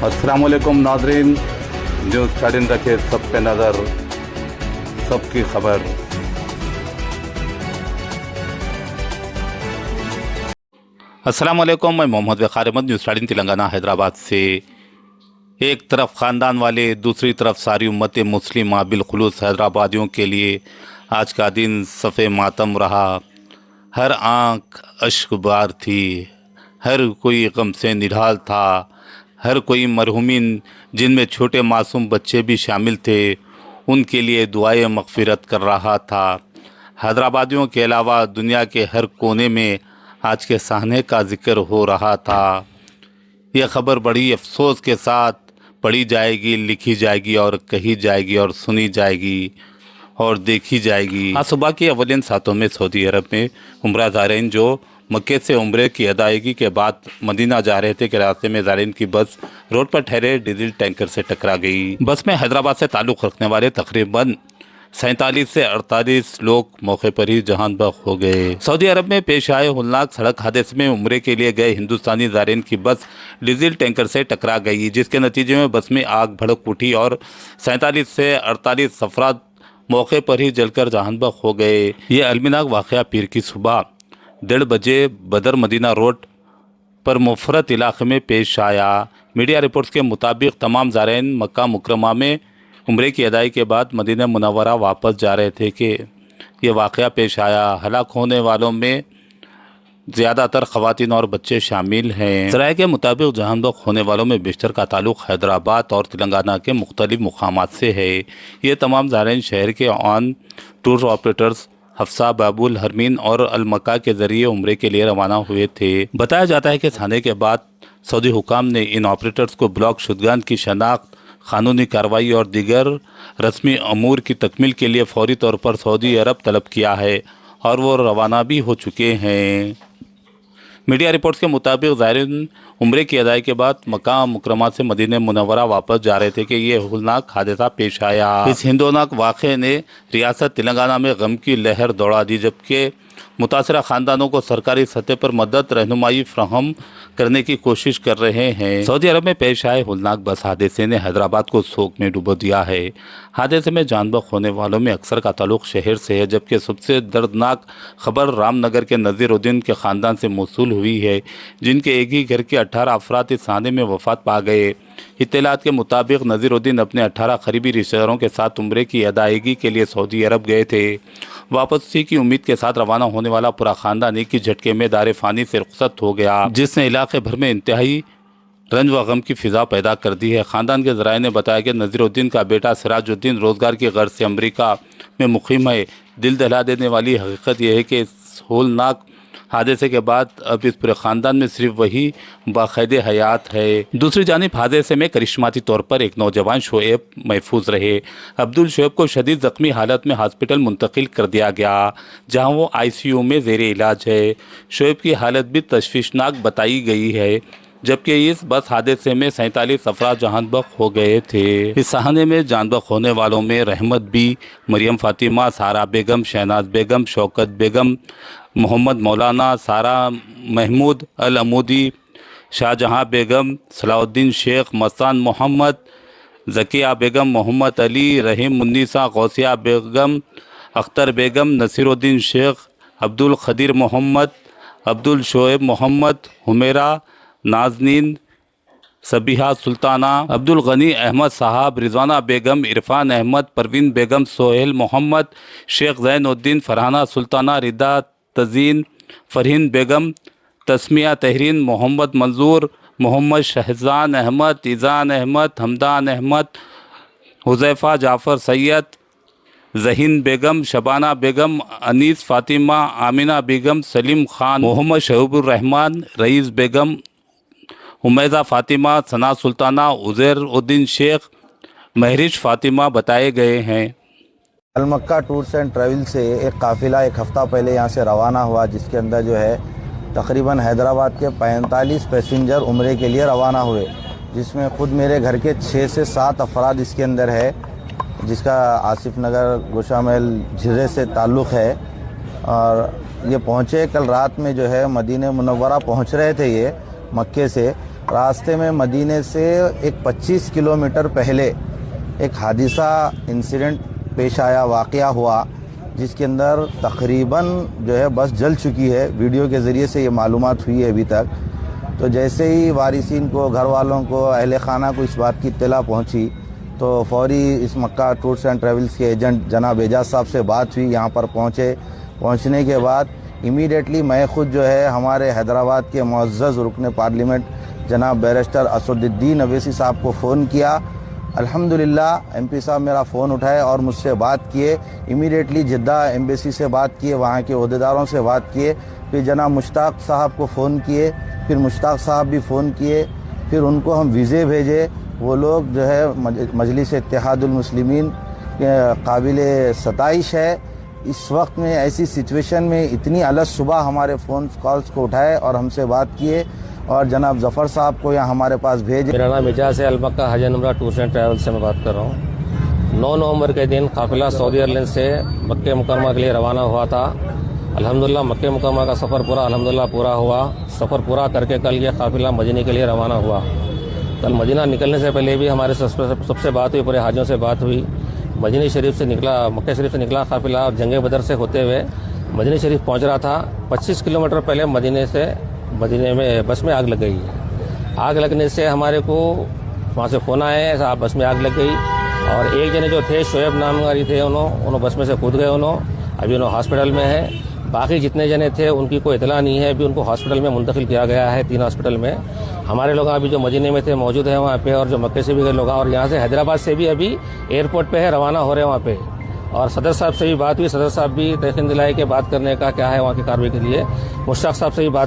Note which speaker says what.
Speaker 1: अस्सलाम वालेकुम नाज़रीन, न्यूज़ 13 रखे सब पे नज़र, सबकी खबर। अस्सलाम वालेकुम, मैं मोहम्मद वक़ार अहमद, न्यूज़ 13 तेलंगाना हैदराबाद से। एक तरफ ख़ानदान वाले, दूसरी तरफ सारी उम्मत मुस्लिमा बिलखुलूस हैदराबादियों के लिए आज का दिन सफ़े मातम रहा। हर आँख अश्कबार थी, हर कोई गम से निढाल था, हर कोई मरहुमीन जिनमें छोटे मासूम बच्चे भी शामिल थे उनके लिए दुआए मग़फ़िरत कर रहा था। हैदराबादियों के अलावा दुनिया के हर कोने में आज के सहने का ज़िक्र हो रहा था। यह ख़बर बड़ी अफसोस के साथ पढ़ी जाएगी, लिखी जाएगी और कही जाएगी और सुनी जाएगी और देखी जाएगी। आज सुबह के अवलिन सातों में सऊदी अरब में उम्रा ज़ायरीन जो मक्के से उम्रे की अदायगी के बाद मदीना जा रहे थे कि रास्ते में ज़ायरीन की बस रोड पर ठहरे डीजल टैंकर से टकरा गई। बस में हैदराबाद से ताल्लुक़ रखने वाले तकरीबन 47 से 48 लोग मौके पर ही जहान बख्श हो गए। सऊदी अरब में पेश आए होलनाक सड़क हादसे में उम्रे के लिए गए हिंदुस्तानी ज़ायरीन की बस डीजल टैंकर से टकरा गई, जिसके नतीजे में बस में आग भड़क उठी और 47 से 48 अफराद मौके पर ही जलकर जहान बख्श हो गए। ये अलमनाक वाक़या पीर की सुबह 1:30 बजे बदर मदीना रोड पर मुफरत इलाके में पेश आया। मीडिया रिपोर्ट्स के मुताबिक तमाम ज़ायरीन मक्का मुकरमा में उम्रे की अदायगी के बाद मदीना मुनव्वरा वापस जा रहे थे कि ये वाक़या पेश आया। हलाक होने वालों में ज़्यादातर ख़वातीन और बच्चे शामिल हैं। ज़राए के मुताबिक जहान बख्श होने वालों में बेशतर का ताल्लुक़ हैदराबाद और तेलंगाना के मुख्तलिफ मुकामात से है। ये तमाम ज़ायरीन शहर के ऑन टूर ऑपरेटर्स हफ्सा, बाबुल, हरमीन और अलमक्का के ज़रिए उम्रे के लिए रवाना हुए थे। बताया जाता है कि थाने के बाद सऊदी हुकाम ने इन ऑपरेटर्स को ब्लॉक शुदगान की शनाख्त, क़ानूनी कार्रवाई और दीगर रस्मी अमूर की तकमील के लिए फौरी तौर पर सऊदी अरब तलब किया है और वो रवाना भी हो चुके हैं। मीडिया रिपोर्ट्स के मुताबिक ज़ायरीन उम्रे की अदायगी के बाद मक्का मुकरमा से मदीना मुनव्वरा वापस जा रहे थे कि ये होलनाक हादसा पेश आया। इस हिंदोनाक वाक़े ने रियासत तेलंगाना में गम की लहर दौड़ा दी, जबकि मुतासरा ख़ानदानों को सरकारी सतह पर मदद रहनुमाई फ्राहम करने की कोशिश कर रहे हैं। सऊदी अरब में पेश आए होलनाक बस हादसे ने हैदराबाद को शोक में डुबो दिया है। हादसे में जान बख्श होने वालों में अक्सर का ताल्लुक़ शहर से है, जबकि सबसे दर्दनाक खबर रामनगर के नज़ीरुद्दीन के ख़ानदान से मौसूल हुई है, जिनके एक ही घर के 18 अफराद इस हादसे में वफ़ात पा गए। इत्तलात के मुताबिक नज़ीरुद्दीन अपने 18 करीबी रिश्तेदारों के साथ उम्रे की अदायगी के लिए सऊदी अरब गए थे। वापसी की उम्मीद के साथ रवाना होने वाला पूरा ख़ानदान एक ही झटके में दारे फ़ानी से रुखसत हो गया, जिसने इलाके भर में इंतहाई रंज व गम की फ़िज़ा पैदा कर दी है। ख़ानदान के ज़राए ने बताया कि नज़ीरुद्दीन का बेटा सिराजुद्दीन रोज़गार की गर्ज से अमरीका में मुक़ीम है। दिल दहला देने वाली हकीकत यह है कि इस होलनाक हादसे के बाद अब इस पूरे ख़ानदान में सिर्फ वही बाक़ायदे हयात है। दूसरी जानिब हादसे में करिश्माती तौर पर एक नौजवान शोएब महफूज रहे। अब्दुल शोएब को शदीद ज़ख्मी हालत में हॉस्पिटल मुंतकिल कर दिया गया, जहां वो ICU में ज़ेरे इलाज है। शोएब की हालत भी तशवीशनाक बताई गई है, जबकि इस बस हादसे में 47 अफराद जान बख्श हो गए थे। इस सहने में जान बख्श होने वालों में रहमत बी, मरियम फ़ातिमा, सारा बेगम, शहनाज बेगम, शौकत बेगम, मोहम्मद मौलाना, सारा महमूद अल अमूदी, शाहजहां बेगम, सलाउद्दीन शेख, मस्तान मोहम्मद, ज़किया बेगम, मोहम्मद अली, रहीम मुन्नीसा, गौसिया बेगम, अख्तर बेगम, नसीरुद्दीन शेख, अब्दुल खदीर मोहम्मद, अब्दुल शोएब मोहम्मद, हुमेरा, नाजनीन, सबीहा सुल्ताना, अब्दुल गनी अहमद साहब, रिजवाना बेगम, इरफान अहमद, परवीन बेगम, सोहेल मोहम्मद, शेख ज़ैनुद्दीन, फरहाना सुल्ताना, रिदा तज़ीन, फरहीन बेगम, तस्मिया तहरीन, मोहम्मद मंजूर, मोहम्मद शहजान अहमद, ईज़ान अहमद, हमदान अहमद, हुज़ैफ़ा जाफ़र सैयद, ज़हीन बेगम, शबाना बेगम, अनीस फ़ातिमा, आमिना बेगम, सलीम खान, मोहम्मद शहीबुर्रहमान, रईस बेगम, उमैज़ा फ़ातिमा, सना सुल्ताना, उज़ैर उद्दीन शेख, महरिश फ़ातिमा बताए गए हैं।
Speaker 2: अलमक्का टूर्स एंड ट्रैवल से एक काफ़िला एक हफ़्ता पहले यहाँ से रवाना हुआ, जिसके अंदर जो है तकरीबन हैदराबाद के 45 पैसेंजर उम्रे के लिए रवाना हुए, जिसमें ख़ुद मेरे घर के 6 से 7 अफराद इसके अंदर है, जिसका आसिफ नगर गोशामहल झिर्रे से ताल्लुक़ है। और ये पहुँचे कल रात में जो है मदीना मुनव्वरा पहुँच रहे थे ये मक्के से, راستے میں مدینے سے ایک 25 کلومیٹر پہلے ایک حادثہ انسیڈنٹ پیش آیا، واقعہ ہوا، جس کے اندر تقریباً جو ہے بس جل چکی ہے۔ ویڈیو کے ذریعے سے یہ معلومات ہوئی ہے ابھی تک۔ تو جیسے ہی وارثین کو، گھر والوں کو، اہل خانہ کو اس بات کی اطلاع پہنچی تو فوری اس مکہ ٹورس اینڈ ٹریولز کے ایجنٹ جناب اعجاز صاحب سے بات ہوئی، یہاں پر پہنچنے کے بعد امیڈیٹلی میں خود جو ہے ہمارے حیدرآباد کے معزز رکن پارلیمنٹ جناب بیرسٹر اسد الدین اویسی صاحب کو فون کیا۔ الحمدللہ ایم پی صاحب میرا فون اٹھائے اور مجھ سے بات کیے۔ امیڈیٹلی جدہ ایمبیسی سے بات کیے، وہاں کے عہدیداروں سے بات کیے، پھر جناب مشتاق صاحب کو فون کیے، پھر مشتاق صاحب بھی فون کیے، پھر ان کو ہم ویزے بھیجے۔ وہ لوگ جو ہے مجلس اتحاد المسلمین قابل ستائش ہے، اس وقت میں ایسی سچویشن میں اتنی الگ صبح ہمارے فون کالز کو اٹھائے اور ہم سے بات کیے اور جناب ظفر صاحب کو یہاں ہمارے پاس بھیجے۔
Speaker 3: میرا نام اعجاز ہے، المکہ حج عمرہ ٹورس اینڈ ٹریول سے میں بات کر رہا ہوں۔ 9 نومبر کے دن قافلہ سعودی ایئر لائنز سے مکہ مکرمہ کے لیے روانہ ہوا تھا۔ الحمدللہ مکہ مکرمہ کا سفر پورا ہوا۔ سفر پورا کر کے کل یہ قافلہ مدینے کے لیے روانہ ہوا۔ کل مدینہ نکلنے سے پہلے بھی ہمارے سب سے بات ہوئی، پورے حاجیوں سے بات ہوئی۔ مدینہ شریف سے مکہ شریف سے نکلا قافلہ جنگ بدر سے ہوتے ہوئے مدینہ شریف پہنچ رہا تھا۔ 25 کلومیٹر پہلے مدینے میں بس میں آگ لگ گئی۔ آگ لگنے سے ہمارے کو وہاں سے فون آیا ہے، بس میں آگ لگ گئی، اور ایک جنے جو تھے شعیب نامگاری تھے، انہوں بس میں سے کود گئے، ابھی انہوں ہاسپٹل میں ہے۔ باقی جتنے جنے تھے ان کی کوئی اطلاع نہیں ہے، ابھی ان کو ہاسپٹل میں منتقل کیا گیا ہے، 3 ہاسپٹل میں۔ ہمارے لوگ ابھی جو مدینے میں تھے موجود ہیں وہاں پہ، اور جو مکے سے بھی گئے لوگ، اور یہاں سے حیدرآباد سے بھی ابھی ایئرپورٹ پہ ہے، روانہ ہو رہے ہیں وہاں پہ۔ اور صدر صاحب سے بھی بات ہوئی، صدر صاحب بھی تیقن دلائے کہ بات کرنے کا کیا ہے وہاں کی کارروائی کے لیے۔ مشتاق صاحب سے بھی بات